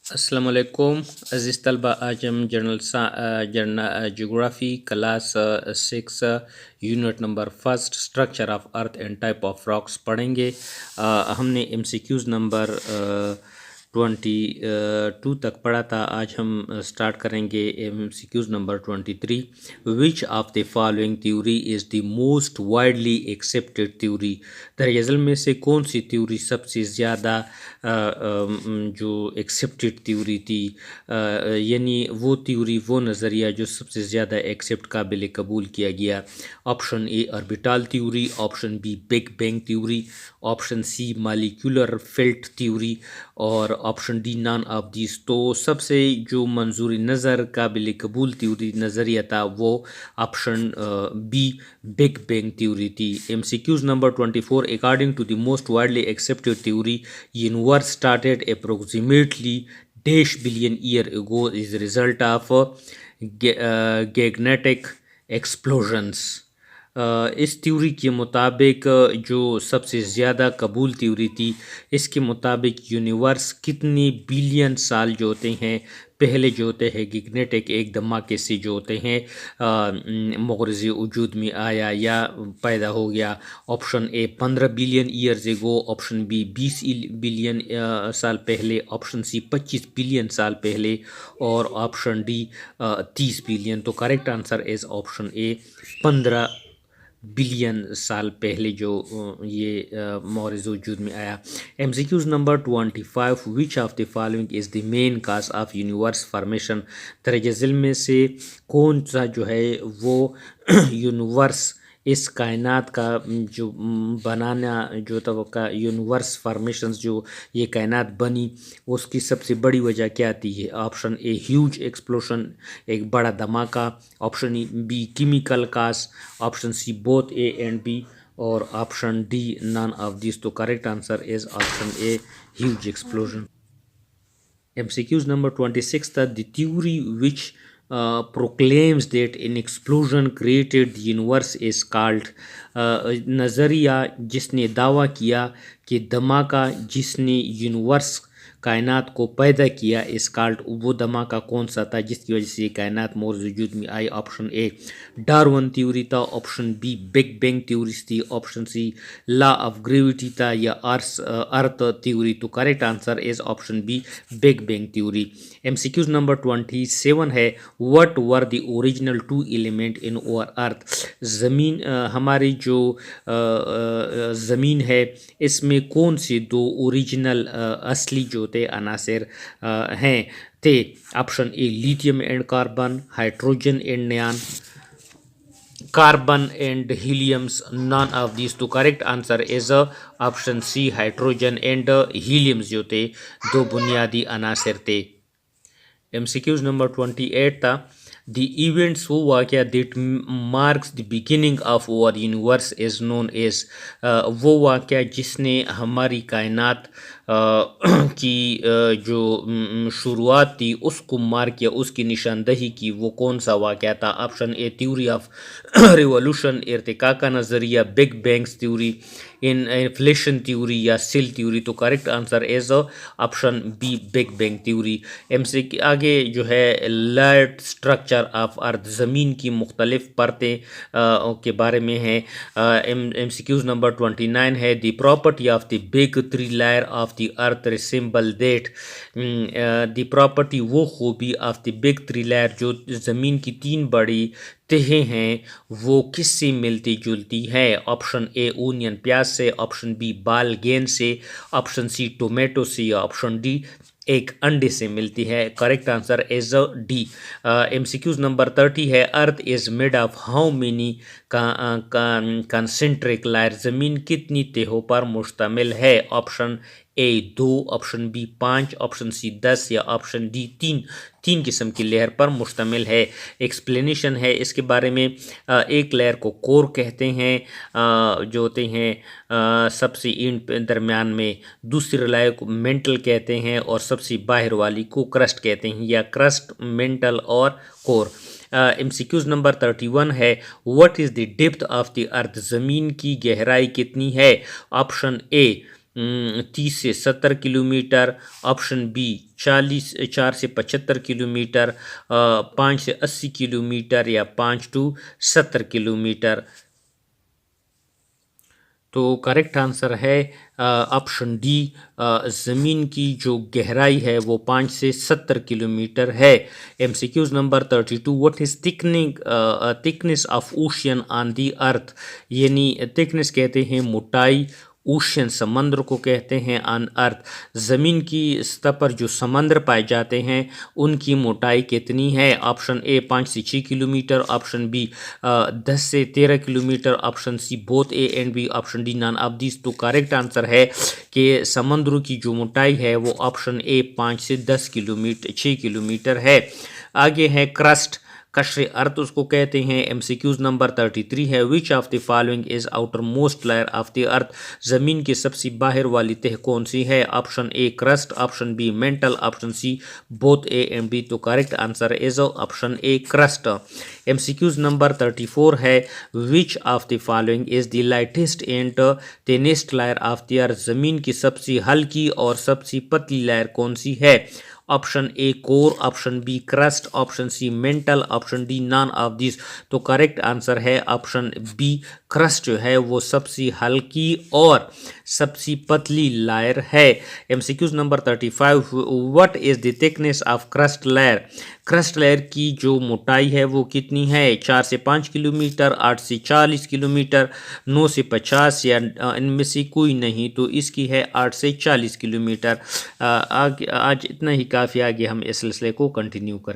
अस्सलाम वालेकुम अज़ीज़ तलबा। आज हम general geography class 6 unit number first structure of earth and type of rocks पढ़ेंगे। हमने एमसीक्यूज़ नंबर 22 तक पढ़ा था। आज हम स्टार्ट करेंगे MCQs number 23। Which of the following theory is the most widely accepted theory. दरअसल में से कौन सी थ्योरी सबसे ज़्यादा जो एक्सेप्टेड थ्योरी थी, यानी वो थ्योरी, वो नज़रिया जो सबसे ज़्यादा एक्सेप्ट काबिल कबूल किया गया। Option A orbital theory, option B big bang theory, option C molecular field theory और option D none of this. तो सबसे जो मंजूरी नज़र काबिल कबूल थ्योरी नज़रिया था वो option B big bang theory थी। MCQs number 24। According to the most widely accepted theory, universe started approximately dash billion year ago is the result of gigantic explosions. इस थ्योरी के मुताबिक जो सबसे ज़्यादा कबूल थ्योरी थी, इसके मुताबिक यूनिवर्स कितने बिलियन साल जो होते हैं पहले जो होते हैं गिग्नेटिक एक धमाके से जो होते हैं मगरज़ वजूद में आया या पैदा हो गया। Option A 15 billion years ago, option B 20 billion साल पहले, ऑप्शन सी 25 बिलियन साल पहले और ऑप्शन डी 30 बिलियन। तो correct answer is option A 15 billion साल पहले जो ये मौरज़ वजूद में आया। MCQs number 25। Which of the following is the main cause of universe formation. दरअसल में से कौन सा जो है वो यूनिवर्स, इस कायनात का जो बनाना जो था, का यूनिवर्स फॉर्मेशंस जो ये कायनात बनी, उसकी सबसे बड़ी वजह क्या थी है। ऑप्शन ए ह्यूज एक्सप्लोशन, एक बड़ा धमाका, option B chemical cause, option C both A and B और option D none of this. तो correct answer is option A huge explosion. MCQs number 26 that the theory which proclaims that an explosion created the universe is called नज़रिया जिसने दावा किया कि धमाका जिसने universe कायनात को पैदा किया इस कॉल्ड, वो धमाका कौन सा था जिसकी वजह से ये कायनात मौजूद में आई। ऑप्शन ए डार्विन थ्योरी था, option B big bang theory थी, option C law of gravity था या अर्थ थ्योरी। तो correct answer is option B big bang theory. MCQs number 27 है what were the original two element in our earth. ज़मीन, हमारी जो ज़मीन है, इसमें कौन से दो ओरिजिनल असली जो थे अनासिर हैं थे। Option A lithium and carbon, hydrogen and neon, carbon and heliums, none of this. तो correct answer is option C hydrogen and heliums जो थे दो बुनियादी अनासिर थे। एमसीक्यूज नंबर 28 था द इवेंट्स, वो वाक़या that marks the beginning of our universe is known as. वो वाक़या जिसने हमारी कायनात की जो शुरुआत थी उसको मार्क किया, उसकी निशानदही की, वो कौन सा वाक़या था। Option A theory of revolution, Irtika का नज़रिया, big bangs theory, inflation theory या सेल थ्योरी। तो correct answer is option B big bang theory. MC आगे जो है लाइट स्ट्रक्चर ऑफ अर्थ, ज़मीन की मुख्तलिफ परतें के बारे में है। एमसीक्यूज नंबर 29 है the property of the big three layer of the earth resemble that. The property, वो खूबी of the big three layer, जो ज़मीन की तीन बड़ी तहें हैं, वो किससे मिलती जुलती है। ऑप्शन ए ओनियन, प्याज से, ऑप्शन बी बाल गेंद से, ऑप्शन सी टोमेटो से या ऑप्शन डी एक अंडे से मिलती है। Correct answer is D. MCQs number 30 है earth is made of how many concentric layer. ज़मीन कितनी तहों पर मुश्तमिल है। Option A 2, option B 5, option C 10 या ऑप्शन डी 3 किस्म की लेयर पर मुश्तमिल है। एक्सप्लेनेशन है इसके बारे में। एक लेयर को कोर कहते हैं जो होते हैं सबसे इन दरमियान में, दूसरी लेयर को मेंटल कहते हैं और सबसे बाहर वाली को क्रस्ट कहते हैं, या क्रस्ट, मेंटल और कोर। एमसीक्यूज नंबर 31 है what is the depth of the अर्थ। ज़मीन की गहराई कितनी है। ऑप्शन ए 30 से 70 किलोमीटर, ऑप्शन बी 4 से 75 किलोमीटर, 5 से 80 किलोमीटर या 5 टू 70 किलोमीटर। तो करेक्ट आंसर है ऑप्शन डी, ज़मीन की जो गहराई है वो 5 से 70 किलोमीटर है। MCQs number 32, what is thickness of ocean on the earth, यानी थिकनेस कहते हैं मोटाई, ओशियन समंदर को कहते हैं, ऑन अर्थ ज़मीन की सतह पर जो समंदर पाए जाते हैं उनकी मोटाई कितनी है। ऑप्शन ए 5 से 6 किलोमीटर, ऑप्शन बी 10 से 13 kilometre, option C both A and B, option D none of this. तो करेक्ट आंसर है कि समंदरों की जो मोटाई है वो ऑप्शन ए 5 से 10 किलोमीटर 6 किलोमीटर है। आगे है क्रस्ट, कश्र अर्थ उसको कहते हैं। एमसीक्यूज नंबर 33 है, which of the following is outermost layer of the earth, जमीन की सबसे बाहर वाली तह कौन सी है। Option A crust, option B mantle, option C both A and B. तो correct answer is option A crust. MCQs number 34 है, which of the following is the lightest and thinnest layer of the earth, जमीन की सबसे हल्की और सबसे पतली layer कौन सी है। Option A core, option B crust, option C mantle, option D none of this. तो करेक्ट आंसर है ऑप्शन बी, क्रस्ट जो है वो सबसे हल्की और सबसे पतली लेयर है। MCQs number 35, what is the thickness of crust layer, crust layer की जो मोटाई है वो कितनी है। 4 से 5 किलोमीटर, 8 से 40 किलोमीटर, 9 से 50 या इनमें से कोई नहीं। तो इसकी है 8 से 40 किलोमीटर। आज इतना ही काफ़ी, आगे हम इस सिलसिले को कंटिन्यू करें।